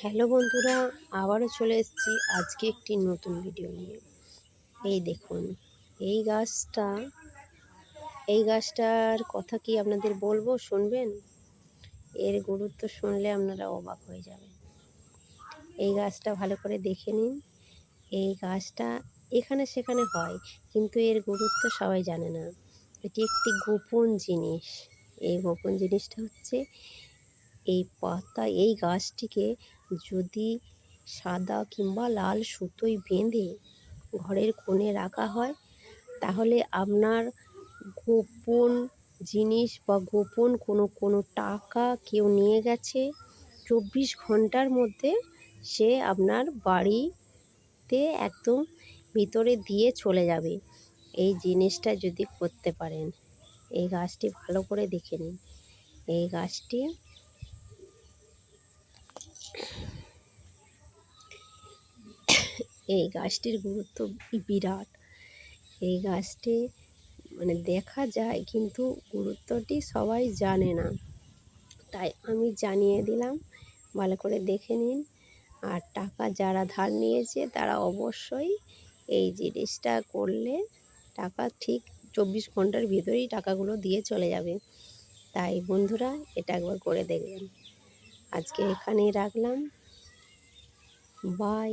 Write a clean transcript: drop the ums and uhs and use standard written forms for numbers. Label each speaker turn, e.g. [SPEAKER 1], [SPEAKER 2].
[SPEAKER 1] Hello বন্ধুরা, আবারও চলে এসেছি আজকে একটি নতুন ভিডিও নিয়ে। এই দেখুন, এই গাছটা এই গাছটার কথা কি আপনাদের বলবো, শুনবেন? এর গুরুত্ব শুনলে আপনারা অবাক হয়ে যাবেন। এই গাছটা ভালো করে দেখে নিন। এই গাছটা এখানে সেখানে হয়, কিন্তু এর গুরুত্ব সবাই জানে না। এটি একটি গোপন জিনিস। এই গোপন জিনিসটা হচ্ছে এই গাছটিকে যদি সাদা কিংবা লাল সুতোয় বেঁধে ঘরের কোণে রাখা হয়, তাহলে আপনার গোপন জিনিস বা গোপন কোনো টাকা কেউ নিয়ে গেছে, 24 ঘন্টার মধ্যে সে আপনার বাড়িতে একদম ভিতরে দিয়ে চলে যাবে। এই জিনিসটা যদি করতে পারেন, এই গাছটি ভালো করে দেখে নিন। এই গাছটি এই গাছটির গুরুত্ব বিরাট। এই গাছটি দেখা যায়, কিন্তু গুরুত্বটি সবাই জানে না। তাই আমি জানিয়ে দিলাম, ভালো করে দেখে নিন। আর টাকা যারা ধার নিয়েছে তারা অবশ্যই এই জিনিসটা করলে টাকা ঠিক 24 ঘন্টার ভিতরেই টাকাগুলো দিয়ে চলে যাবে। তাই বন্ধুরা, এটা একবার করে দেখবেন। আজকে এখানেই রাখলাম। বাই।